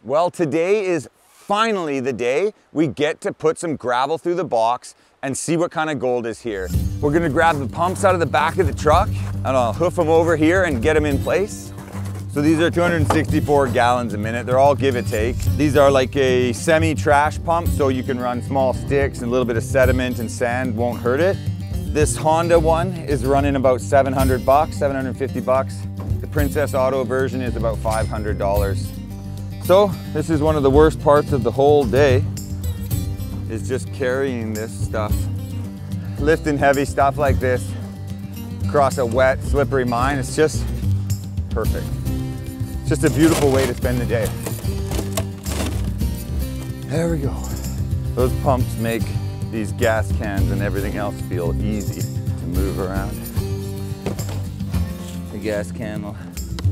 Well, today is finally the day we get to put some gravel through the box and see what kind of gold is here. We're gonna grab the pumps out of the back of the truck and I'll hoof them over here and get them in place. So these are 264 gallons a minute. They're all give or take. These are like a semi-trash pump, so you can run small sticks and a little bit of sediment and sand won't hurt it. This Honda one is running about 700 bucks, 750 bucks. The Princess Auto version is about $500. So this is one of the worst parts of the whole day, is just carrying this stuff. Lifting heavy stuff like this across a wet, slippery mine, it's just perfect. It's just a beautiful way to spend the day. There we go. Those pumps make these gas cans and everything else feel easy to move around. The gas can, I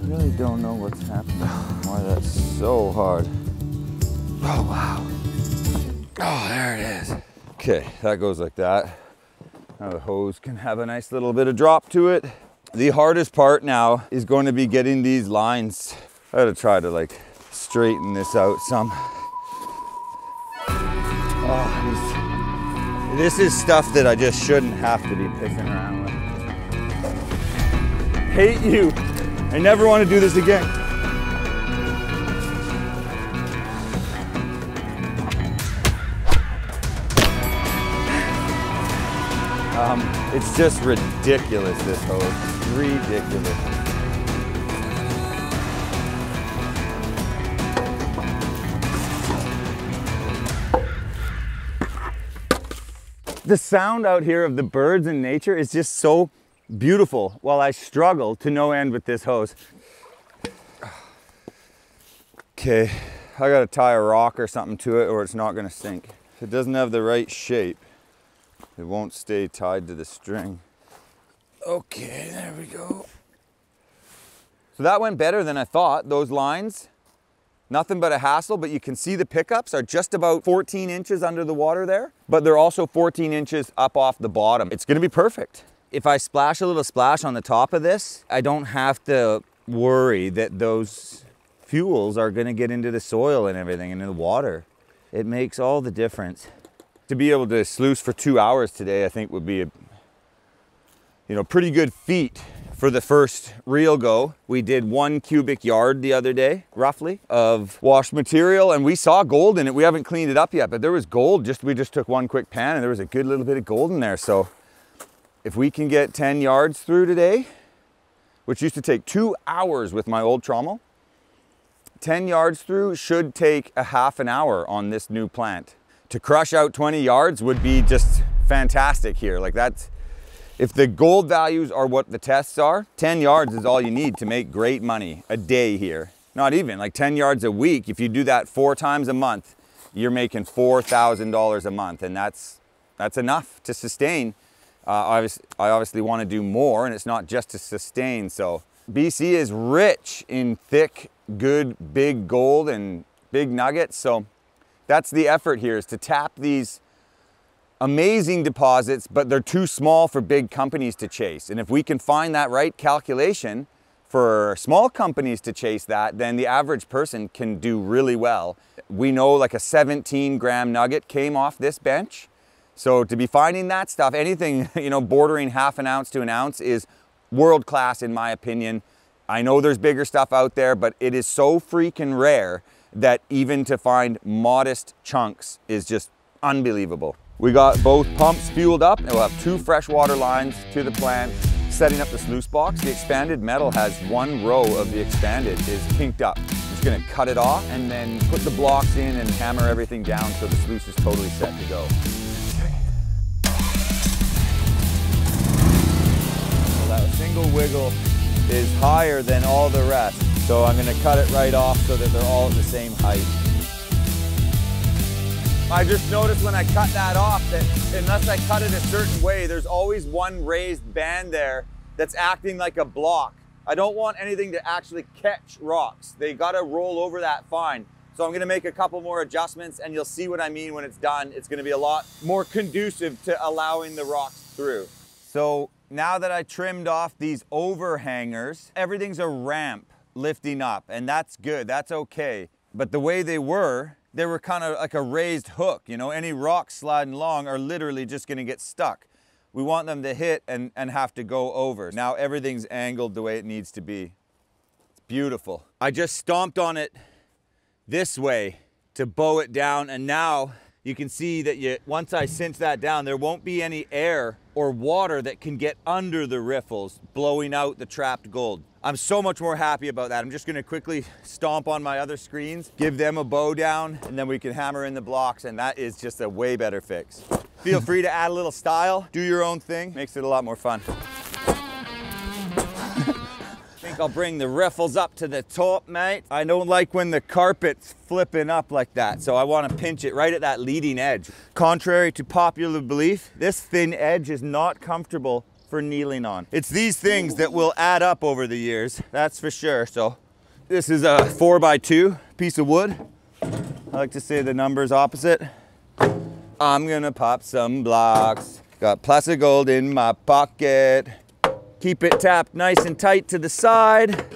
really don't know what's happening. Why that's so hard. Oh, wow. Oh, there it is. Okay, that goes like that. Now the hose can have a nice little bit of drop to it. The hardest part now is going to be getting these lines. I gotta try to like straighten this out some. Oh, this is stuff that I just shouldn't have to be pissing around with. Hate you. I never want to do this again. It's just ridiculous, this hose. It's ridiculous. The sound out here of the birds and nature is just so beautiful, while I struggle to no end with this hose. Okay, I gotta tie a rock or something to it or it's not gonna sink. If it doesn't have the right shape, it won't stay tied to the string. Okay, there we go. So that went better than I thought. Those lines, nothing but a hassle, but you can see the pickups are just about 14 inches under the water there, but they're also 14 inches up off the bottom. It's gonna be perfect. If I splash a little splash on the top of this, I don't have to worry that those fuels are gonna get into the soil and everything and in the water. It makes all the difference. To be able to sluice for 2 hours today, I think would be a pretty good feat for the first real go. We did 1 cubic yard the other day, roughly, of washed material, and we saw gold in it. We haven't cleaned it up yet, but there was gold. We just took 1 quick pan and there was a good little bit of gold in there. So if we can get 10 yards through today, which used to take 2 hours with my old Trommel, 10 yards through should take a half an hour on this new plant. To crush out 20 yards would be just fantastic here. Like that's, if the gold values are what the tests are, 10 yards is all you need to make great money a day here. Not even, like 10 yards a week. If you do that 4 times a month, you're making $4,000 a month, and that's enough to sustain. I obviously want to do more, and it's not just to sustain. So BC is rich in thick, good, big gold and big nuggets. So that's the effort here, is to tap these amazing deposits, but they're too small for big companies to chase. And if we can find that right calculation for small companies to chase that, then the average person can do really well. We know like a 17-gram nugget came off this bench. So to be finding that stuff, anything, bordering half an ounce to an ounce is world class in my opinion. I know there's bigger stuff out there, but it is so freaking rare that even to find modest chunks is just unbelievable. We got both pumps fueled up, and we'll have 2 freshwater lines to the plant, setting up the sluice box. The expanded metal has 1 row of the expanded is kinked up. I'm just gonna cut it off and then put the blocks in and hammer everything down so the sluice is totally set to go. Okay. So that single wiggle is higher than all the rest. So I'm gonna cut it right off so that they're all at the same height. I just noticed when I cut that off that unless I cut it a certain way, there's always 1 raised band there that's acting like a block. I don't want anything to actually catch rocks. They gotta roll over that fine. So I'm gonna make a couple more adjustments and you'll see what I mean when it's done. It's gonna be a lot more conducive to allowing the rocks through. So now that I trimmed off these overhangers, everything's a ramp lifting up, and that's good, that's okay. But the way they were kind of like a raised hook, you know? Any rocks sliding along are literally just gonna get stuck. We want them to hit and have to go over. Now everything's angled the way it needs to be. It's beautiful. I just stomped on it this way to bow it down, and now you can see that once I cinch that down, there won't be any air or water that can get under the riffles, blowing out the trapped gold. I'm so much more happy about that. I'm just gonna quickly stomp on my other screens, give them a bow down, and then we can hammer in the blocks, and that is just a way better fix. Feel free to add a little style, do your own thing, makes it a lot more fun. I think I'll bring the riffles up to the top, mate. I don't like when the carpet's flipping up like that, so I want to pinch it right at that leading edge. Contrary to popular belief, this thin edge is not comfortable for kneeling on. It's these things that will add up over the years, that's for sure. So this is a 4x2 piece of wood. I like to say the number's opposite. I'm gonna pop some blocks. Got plastic gold in my pocket. Keep it tapped nice and tight to the side.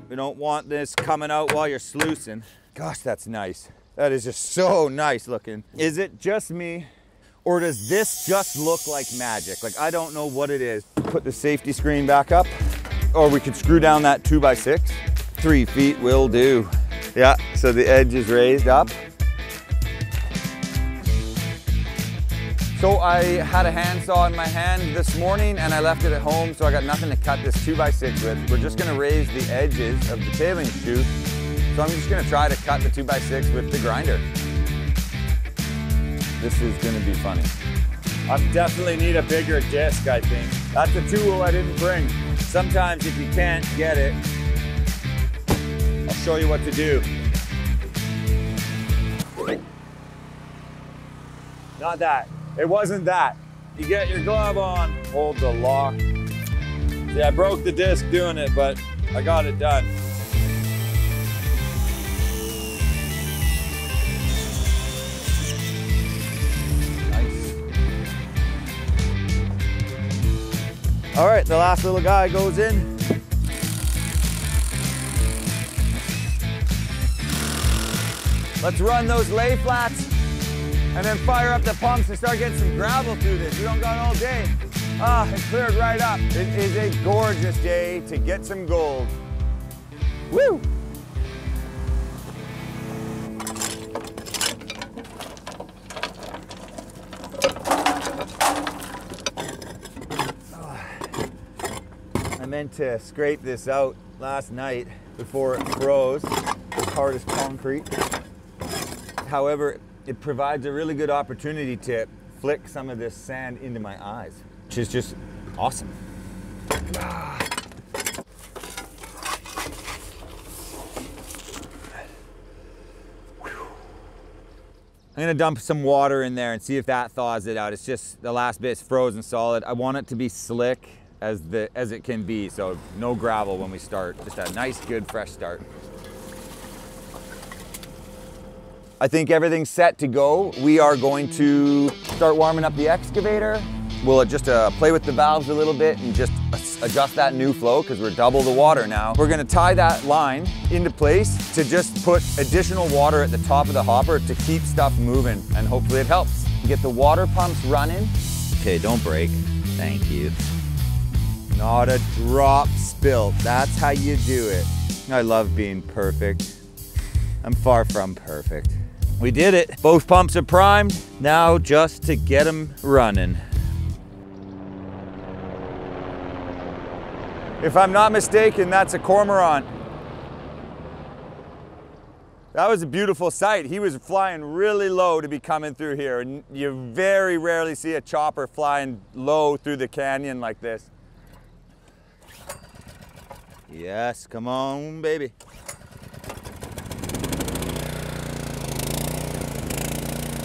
We don't want this coming out while you're sluicing. Gosh, that's nice. That is just so nice looking. Is it just me, or does this just look like magic? Like, I don't know what it is. Put the safety screen back up, or we could screw down that 2x6. 3 feet will do. Yeah, so the edge is raised up. So I had a handsaw in my hand this morning and I left it at home, so I got nothing to cut this 2x6 with. We're just gonna raise the edges of the tailing chute. So I'm just gonna try to cut the 2x6 with the grinder. This is gonna be funny. I definitely need a bigger disc, I think. That's a tool I didn't bring. Sometimes if you can't get it, I'll show you what to do. Not that. It wasn't that. You get your glove on, hold the lock. See, I broke the disc doing it, but I got it done. Nice. All right, the last little guy goes in. Let's run those lay flats and then fire up the pumps and start getting some gravel through this. We don't got all day. Ah, it cleared right up. It is a gorgeous day to get some gold. Woo! I meant to scrape this out last night before it froze. It's hard as concrete. However, it provides a really good opportunity to flick some of this sand into my eyes, which is just awesome. I'm gonna dump some water in there and see if that thaws it out. It's just the last bit's frozen solid. I want it to be slick as it can be, so no gravel when we start. Just a nice, good, fresh start. I think everything's set to go. We are going to start warming up the excavator. We'll just play with the valves a little bit and just adjust that new flow because we're double the water now. We're gonna tie that line into place to just put additional water at the top of the hopper to keep stuff moving, and hopefully it helps. Get the water pumps running. Okay, don't break. Thank you. Not a drop spilt. That's how you do it. I love being perfect. I'm far from perfect. We did it. Both pumps are primed. Now just to get them running. If I'm not mistaken, that's a cormorant. That was a beautiful sight. He was flying really low to be coming through here. And you very rarely see a chopper flying low through the canyon like this. Yes, come on, baby.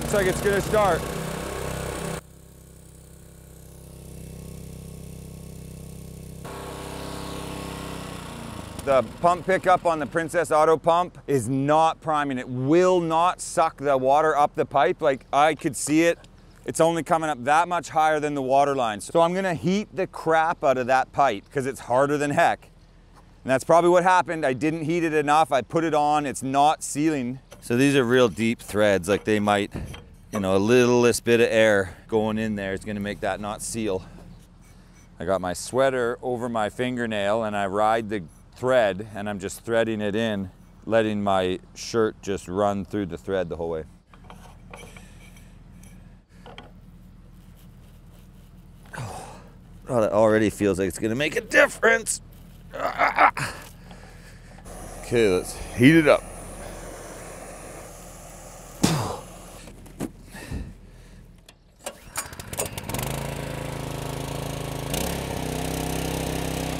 Looks like it's gonna start. The pump pickup on the Princess Auto pump is not priming. It will not suck the water up the pipe. Like, I could see it. It's only coming up that much higher than the water line. So I'm gonna heat the crap out of that pipe because it's harder than heck. And that's probably what happened. I didn't heat it enough. I put it on, it's not sealing. So these are real deep threads, like they might, you know, a littlest bit of air going in there is gonna make that not seal. I got my sweater over my fingernail and I ride the thread and I'm just threading it in, letting my shirt just run through the thread the whole way. Oh, that already feels like it's gonna make a difference. Okay, let's heat it up.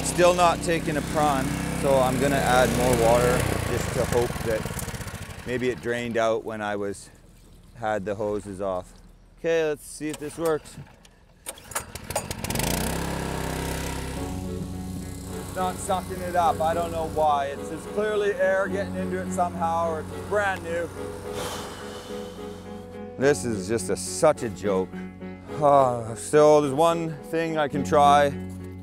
Still not taking a prawn, so I'm gonna add more water just to hope that maybe it drained out when I had the hoses off. Okay, let's see if this works. Not sucking it up. I don't know why. It's clearly air getting into it somehow, or it's brand new. This is just such a joke. So there's one thing I can try.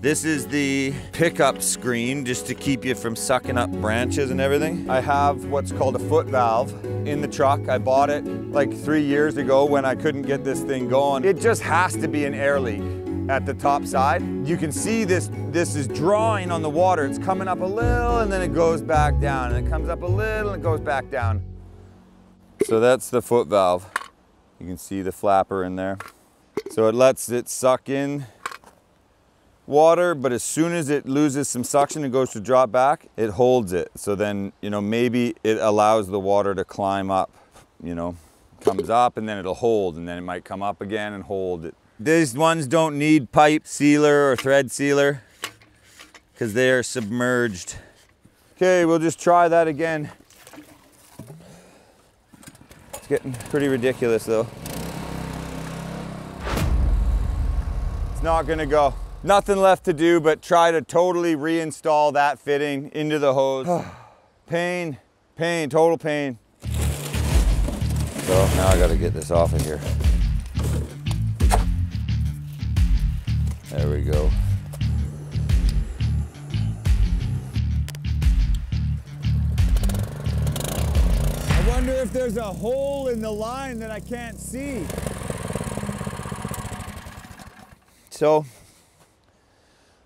This is the pickup screen, just to keep you from sucking up branches and everything. I have what's called a foot valve in the truck. I bought it like 3 years ago when I couldn't get this thing going. It just has to be an air leak at the top side. You can see this is drawing on the water. It's coming up a little and then it goes back down, and it comes up a little and it goes back down. So that's the foot valve. You can see the flapper in there. So it lets it suck in water, but as soon as it loses some suction and goes to drop back, it holds it. So then, you know, maybe it allows the water to climb up, you know, comes up and then it'll hold, and then it might come up again and hold it. These ones don't need pipe sealer or thread sealer because they are submerged. Okay, we'll just try that again. It's getting pretty ridiculous though. It's not gonna go. Nothing left to do but try to totally reinstall that fitting into the hose. Pain, pain, total pain. So now I gotta get this off of here. There we go. I wonder if there's a hole in the line that I can't see. So,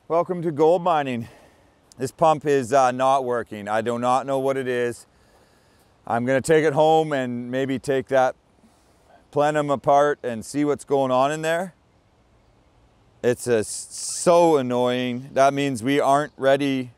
welcome to gold mining. This pump is not working. I do not know what it is. I'm gonna take it home and maybe take that plenum apart and see what's going on in there. It's so annoying. That means we aren't ready.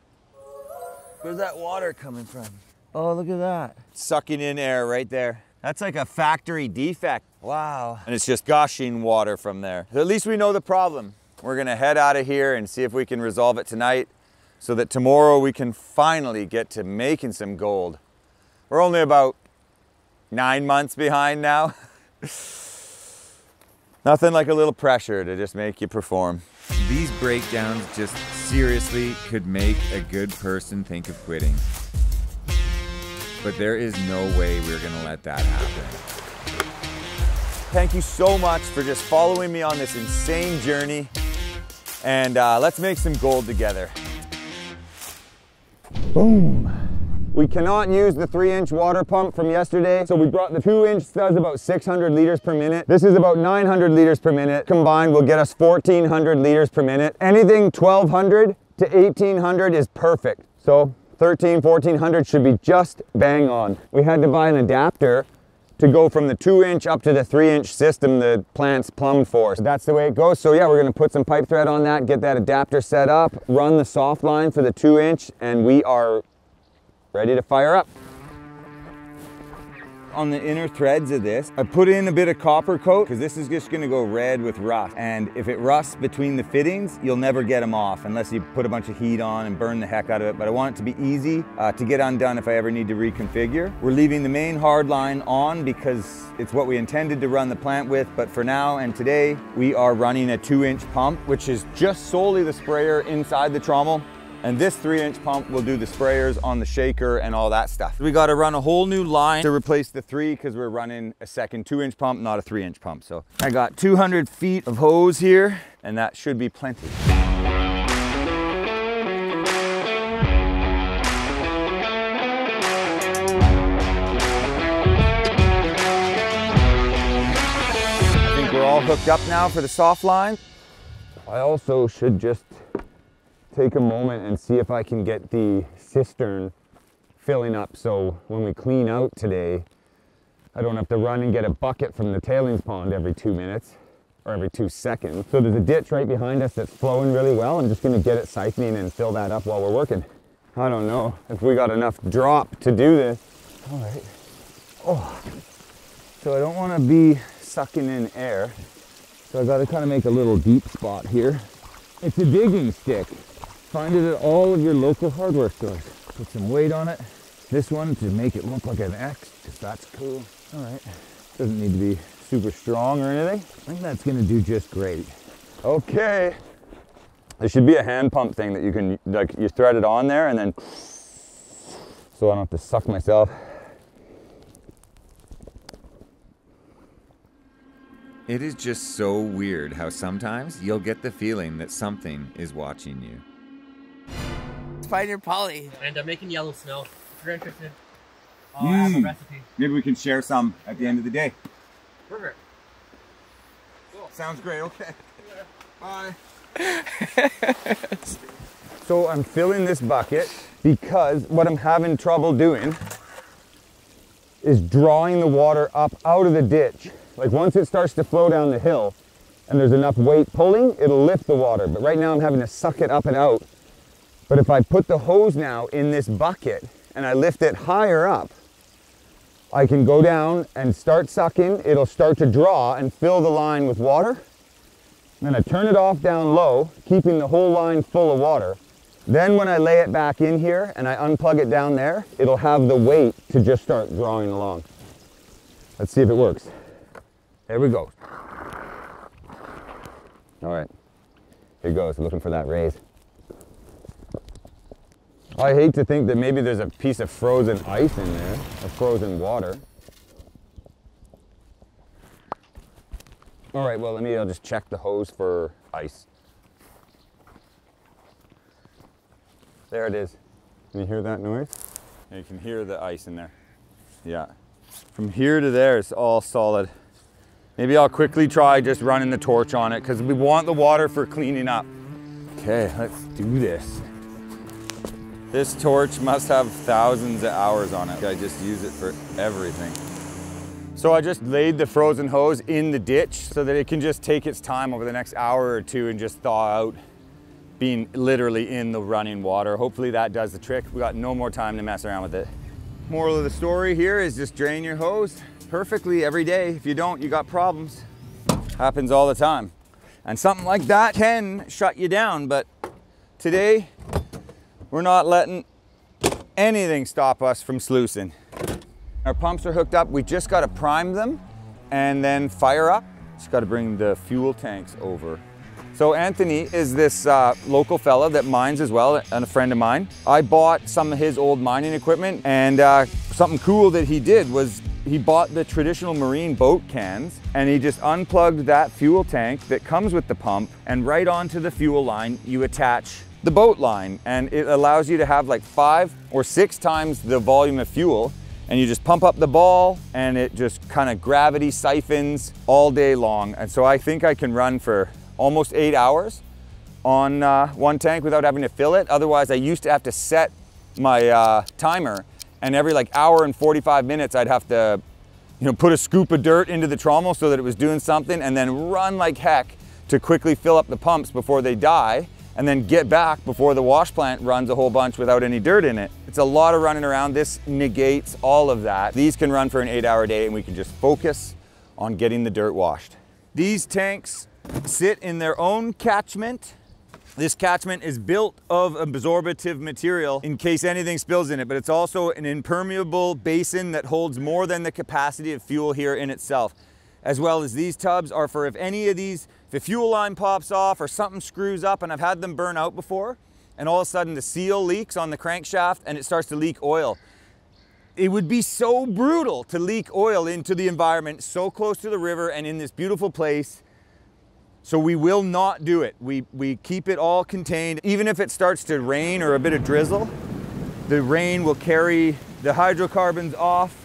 Where's that water coming from? Oh, look at that. Sucking in air right there. That's like a factory defect. Wow. And it's just gushing water from there. So at least we know the problem. We're gonna head out of here and see if we can resolve it tonight so that tomorrow we can finally get to making some gold. We're only about 9 months behind now. Nothing like a little pressure to just make you perform. These breakdowns just seriously could make a good person think of quitting. But there is no way we're gonna let that happen. Thank you so much for just following me on this insane journey. And let's make some gold together. Boom. We cannot use the 3-inch water pump from yesterday, so we brought the 2-inch. Does about 600 liters per minute. This is about 900 liters per minute. Combined will get us 1,400 liters per minute. Anything 1,200 to 1,800 is perfect. So 1,300, 1,400 should be just bang on. We had to buy an adapter to go from the 2-inch up to the 3-inch system the plant's plumbed for. So that's the way it goes. So yeah, we're gonna put some pipe thread on that, get that adapter set up, run the soft line for the 2-inch, and we are ready to fire up. On the inner threads of this, I put in a bit of copper coat because this is just gonna go red with rust. And if it rusts between the fittings, you'll never get them off unless you put a bunch of heat on and burn the heck out of it. But I want it to be easy to get undone if I ever need to reconfigure. We're leaving the main hard line on because it's what we intended to run the plant with. But for now and today, we are running a 2-inch pump, which is just solely the sprayer inside the trommel. And this 3-inch pump will do the sprayers on the shaker and all that stuff. We got to run a whole new line to replace the 3 because we're running a second 2-inch pump, not a 3-inch pump. So I got 200 feet of hose here, and that should be plenty. hooked up now for the soft line. I also should just take a moment and see if I can get the cistern filling up, so when we clean out today, I don't have to run and get a bucket from the tailings pond every 2 minutes or every 2 seconds. So there's a ditch right behind us that's flowing really well. I'm just gonna get it siphoning and fill that up while we're working. I don't know if we got enough drop to do this. All right. Oh, so I don't wanna be sucking in air. So I gotta kind of make a little deep spot here. It's a digging stick. Find it at all of your local hardware stores. Put some weight on it. This one to make it look like an X, because that's cool. All right, doesn't need to be super strong or anything. I think that's gonna do just great. Okay. There should be a hand pump thing that you can, like, you thread it on there and then, so I don't have to suck myself. It is just so weird how sometimes you'll get the feeling that something is watching you. Find your Pauly. And I'm making yellow snow. If you're interested, I have a recipe. Maybe we can share some at the end of the day. Perfect. Cool. Sounds great, okay. Bye. So I'm filling this bucket because what I'm having trouble doing is drawing the water up out of the ditch. Like once it starts to flow down the hill and there's enough weight pulling, it'll lift the water. But right now I'm having to suck it up and out. But if I put the hose now in this bucket and I lift it higher up, I can go down and start sucking. It'll start to draw and fill the line with water. Then I turn it off down low, keeping the whole line full of water. Then when I lay it back in here and I unplug it down there, it'll have the weight to just start drawing along. Let's see if it works. There we go. All right, here goes, looking for that raise. I hate to think that maybe there's a piece of frozen ice in there, or frozen water. All right, well, I'll just check the hose for ice. There it is. Can you hear that noise? You can hear the ice in there. Yeah. From here to there, it's all solid. Maybe I'll quickly try just running the torch on it because we want the water for cleaning up. Okay, let's do this. This torch must have thousands of hours on it. I just use it for everything. So I just laid the frozen hose in the ditch so that it can just take its time over the next hour or two and just thaw out, being literally in the running water. Hopefully that does the trick. We got no more time to mess around with it. Moral of the story here is just drain your hose perfectly every day. If you don't, you got problems. Happens all the time. And something like that can shut you down, but today, we're not letting anything stop us from sluicing. Our pumps are hooked up. We just got to prime them and then fire up. Just got to bring the fuel tanks over. So Anthony is this local fella that mines as well, and a friend of mine. I bought some of his old mining equipment, and something cool that he did was he bought the traditional marine boat cans and he just unplugged that fuel tank that comes with the pump, and right onto the fuel line you attach the boat line, and it allows you to have like 5 or 6 times the volume of fuel, and you just pump up the ball and it just kind of gravity siphons all day long. And so I think I can run for almost 8 hours on one tank without having to fill it. Otherwise I used to have to set my timer, and every like hour and 45 minutes I'd have to, you know, put a scoop of dirt into the trommel so that it was doing something, and then run like heck to quickly fill up the pumps before they die, and then get back before the wash plant runs a whole bunch without any dirt in it. It's a lot of running around. This negates all of that. These can run for an 8-hour day and we can just focus on getting the dirt washed. These tanks sit in their own catchment. This catchment is built of absorbative material in case anything spills in it, but it's also an impermeable basin that holds more than the capacity of fuel here in itself. As well as these tubs are for if any of these, if a fuel line pops off or something screws up, and I've had them burn out before, and all of a sudden the seal leaks on the crankshaft and it starts to leak oil. It would be so brutal to leak oil into the environment so close to the river and in this beautiful place. So we will not do it. We keep it all contained. Even if it starts to rain or a bit of drizzle, the rain will carry the hydrocarbons off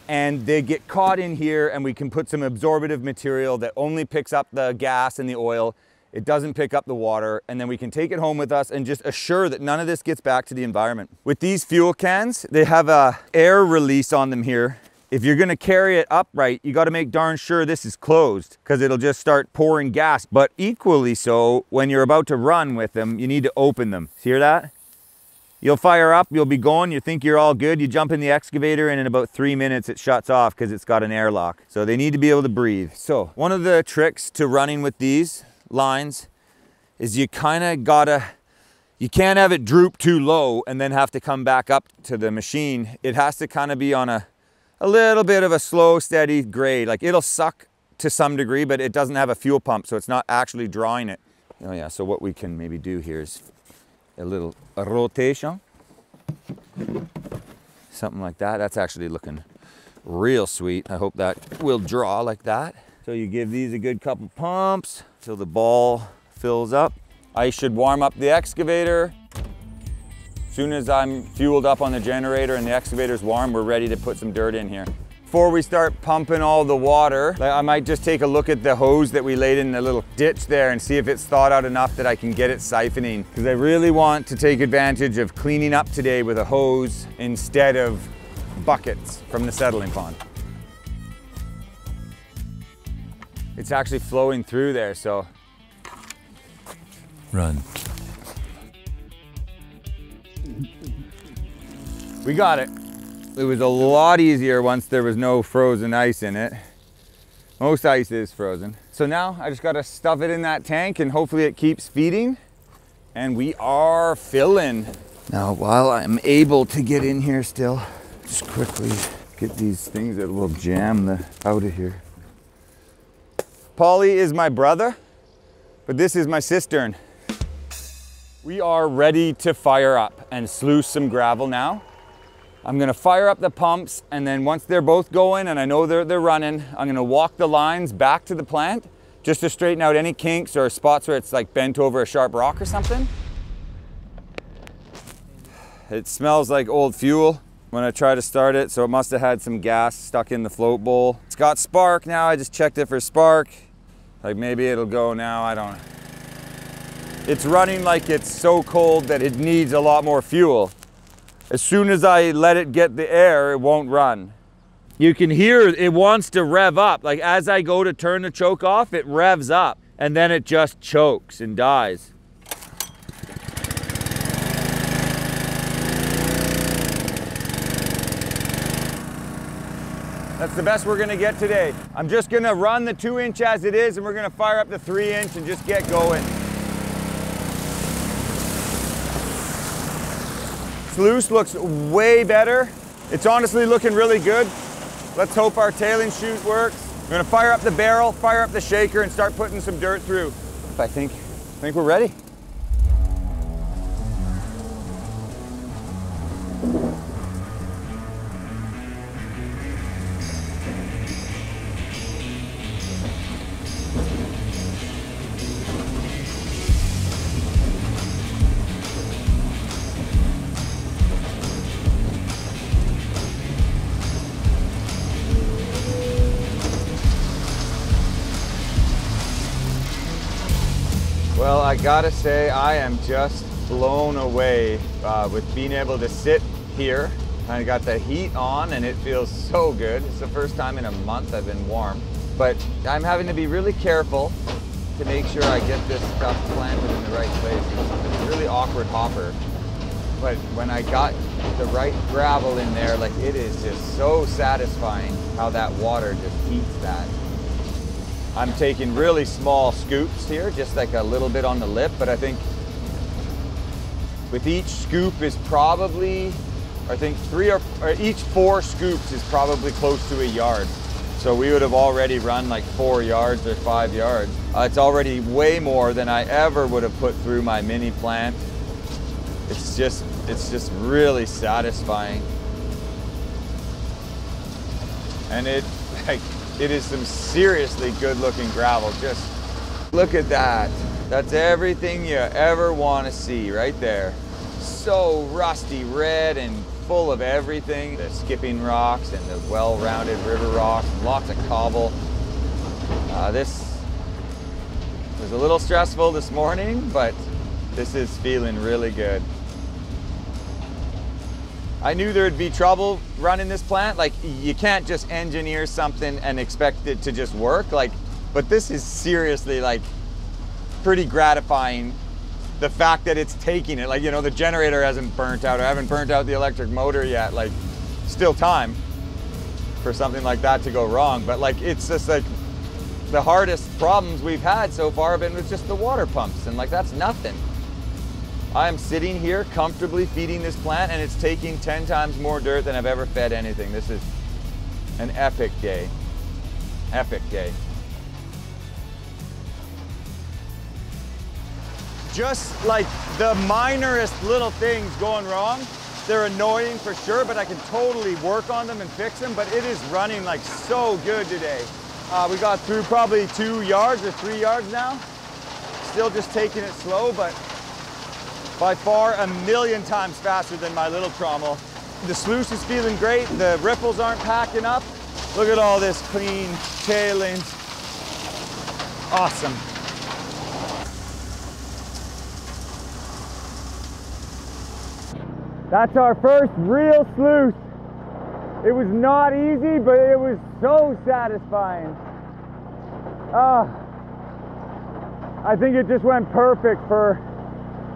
and they get caught in here, and we can put some absorbative material that only picks up the gas and the oil. It doesn't pick up the water, and then we can take it home with us and just assure that none of this gets back to the environment. With these fuel cans, they have a air release on them here. If you're gonna carry it upright, you gotta make darn sure this is closed, because it'll just start pouring gas. But equally so, when you're about to run with them, you need to open them. Hear that? You'll fire up, you'll be going, you think you're all good, you jump in the excavator, and in about 3 minutes it shuts off because it's got an airlock. So they need to be able to breathe. So one of the tricks to running with these lines is you can't have it droop too low and then have to come back up to the machine. It has to kind of be on a little bit of a slow, steady grade. Like, it'll suck to some degree, but it doesn't have a fuel pump, so it's not actually drawing it. Oh yeah, so what we can maybe do here is a little rotation. Something like that. That's actually looking real sweet. I hope that will draw like that. So you give these a good couple pumps till the ball fills up. I should warm up the excavator. As soon as I'm fueled up on the generator and the excavator's warm, we're ready to put some dirt in here. Before we start pumping all the water, I might just take a look at the hose that we laid in the little ditch there and see if it's thawed out enough that I can get it siphoning. Because I really want to take advantage of cleaning up today with a hose instead of buckets from the settling pond. It's actually flowing through there, so. Run. We got it. It was a lot easier once there was no frozen ice in it. Most ice is frozen. So now I just gotta stuff it in that tank and hopefully it keeps feeding. And we are filling. Now, while I'm able to get in here still, just quickly get these things that will jam the out of here. Pauly is my brother, but this is my cistern. We are ready to fire up and sluice some gravel now. I'm gonna fire up the pumps, and then once they're both going and I know they're running, I'm gonna walk the lines back to the plant just to straighten out any kinks or spots where it's like bent over a sharp rock or something. It smells like old fuel when I try to start it, so it must have had some gas stuck in the float bowl. It's got spark now, I just checked it for spark. Like, maybe it'll go now, I don't know. It's running like it's so cold that it needs a lot more fuel. As soon as I let it get the air, it won't run. You can hear it wants to rev up. Like, as I go to turn the choke off, it revs up and then it just chokes and dies. That's the best we're gonna get today. I'm just gonna run the 2-inch as it is, and we're gonna fire up the 3-inch and just get going. Sluice looks way better. It's honestly looking really good. Let's hope our tailing chute works. I'm gonna fire up the barrel, fire up the shaker, and start putting some dirt through. I think we're ready. Well, I gotta say, I am just blown away with being able to sit here. I got the heat on and it feels so good. It's the first time in a month I've been warm. But I'm having to be really careful to make sure I get this stuff planted in the right place. It's a really awkward hopper. But when I got the right gravel in there, like, it is just so satisfying how that water just heats that. I'm taking really small scoops here, just like a little bit on the lip, but I think with each scoop is probably, I think each 4 scoops is probably close to a yard. So we would have already run like 4 yards or 5 yards. It's already way more than I ever would have put through my mini plant. It's just really satisfying. And it is some seriously good looking gravel. Just look at that. That's everything you ever want to see right there. So rusty red and full of everything. The skipping rocks and the well-rounded river rocks, lots of cobble. This was a little stressful this morning, but this is feeling really good. I knew there would be trouble running this plant. Like, you can't just engineer something and expect it to just work. Like, but this is seriously like pretty gratifying. The fact that it's taking it, like, you know, the generator hasn't burnt out, or I haven't burnt out the electric motor yet. Like, still time for something like that to go wrong. But like, it's just like the hardest problems we've had so far have been with just the water pumps, and like, that's nothing. I'm sitting here comfortably feeding this plant, and it's taking 10 times more dirt than I've ever fed anything. This is an epic day. Epic day. Just like the minorest little things going wrong, they're annoying for sure, but I can totally work on them and fix them. But it is running like so good today. We got through probably 2 yards or 3 yards now. Still just taking it slow, but by far a million times faster than my little Trommel. The sluice is feeling great. The ripples aren't packing up. Look at all this clean tailings. Awesome. That's our first real sluice. It was not easy, but it was so satisfying. I think it just went perfect for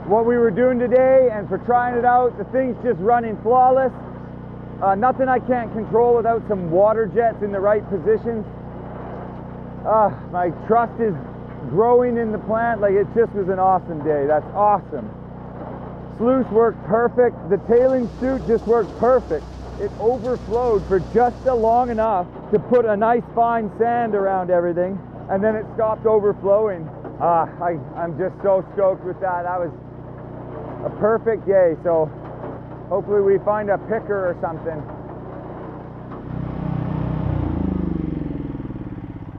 what we were doing today and for trying it out. The thing's just running flawless. Nothing I can't control without some water jets in the right positions. My trust is growing in the plant. Like, it just was an awesome day. That's awesome. Sluice worked perfect. The tailing chute just worked perfect. It overflowed for just long enough to put a nice fine sand around everything, and then it stopped overflowing. I'm just so stoked with that. That was a perfect day. So hopefully we find a picker or something.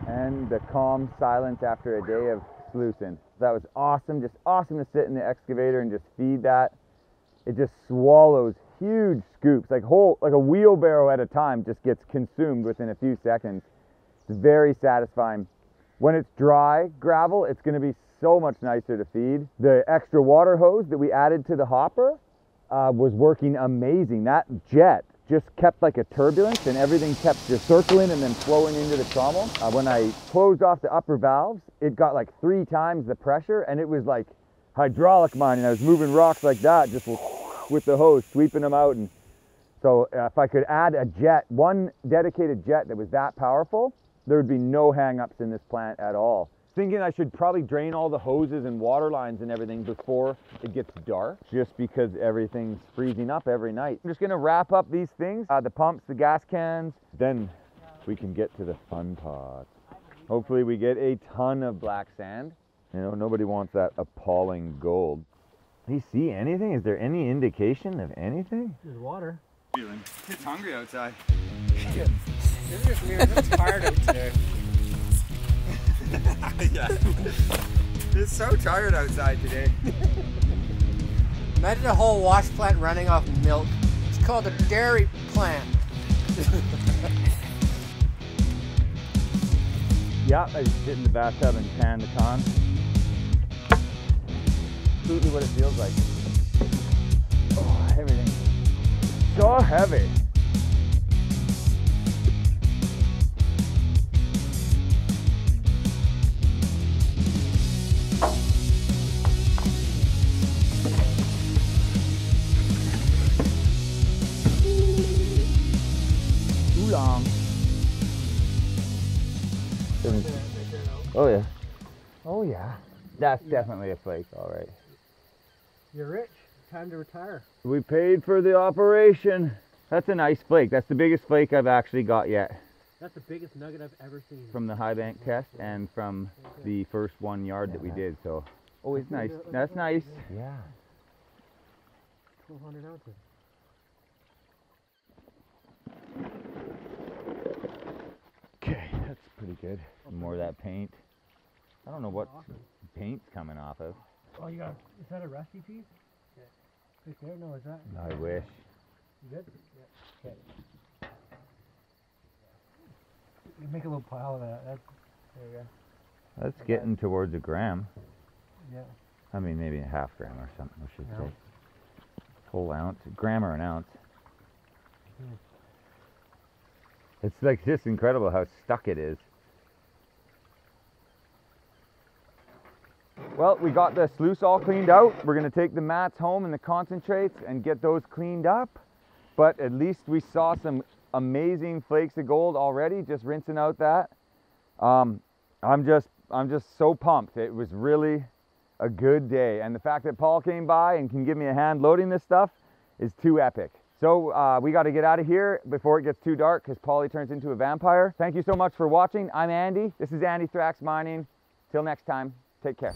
And the calm silence after a day of sluicing. That was awesome. Just awesome to sit in the excavator and just feed that. It just swallows huge scoops, like a wheelbarrow at a time, just gets consumed within a few seconds. It's very satisfying. When it's dry gravel, it's going to be so much nicer to feed. The extra water hose that we added to the hopper was working amazing. That jet just kept like a turbulence, and everything kept just circling and then flowing into the trommel. When I closed off the upper valves, it got like 3 times the pressure, and it was like hydraulic mining. I was moving rocks like that, just with the hose, sweeping them out. And so if I could add a jet, one dedicated jet that was that powerful, there would be no hang-ups in this plant at all. Thinking I should probably drain all the hoses and water lines and everything before it gets dark, just because everything's freezing up every night. I'm just gonna wrap up these things, the pumps, the gas cans, then we can get to the fun part. Hopefully we get a ton of black sand. You know, nobody wants that appalling gold. Do you see anything? Is there any indication of anything? There's water. It's hungry outside. It's just weird. It's hard out today. Yeah. It's so tired outside today. Imagine a whole wash plant running off milk. It's called a dairy plant. Yeah, I just sit in the bathtub and pan the con. Absolutely what it feels like. Oh, everything. So heavy. Too long. Oh yeah. Oh yeah. That's definitely a flake, all right. You're rich. Time to retire. We paid for the operation. That's a nice flake. That's the biggest flake I've actually got yet. That's the biggest nugget I've ever seen. From the high bank test and from the first 1 yard that we did, so always nice. That's nice. Yeah. 1,200 ounces. Okay, that's pretty good. More of that paint. I don't know what paint's coming off of. Oh, you got, is that a rusty piece? Right there? No, is that? I wish. You good? Yeah. Okay. You make a little pile of that. There you go. That's getting towards a gram. Yeah. I mean, maybe a half gram or something, I should No. say. Whole ounce, a gram or an ounce. It's like just incredible how stuck it is. Well, we got the sluice all cleaned out. We're gonna take the mats home and the concentrates and get those cleaned up. But at least we saw some amazing flakes of gold already, just rinsing out that. I'm just so pumped. It was really a good day. And the fact that Paul came by and can give me a hand loading this stuff is too epic. So we got to get out of here before it gets too dark because Pauly turns into a vampire. Thank you so much for watching. I'm Andy. This is Andythraxx Mining. Till next time, take care.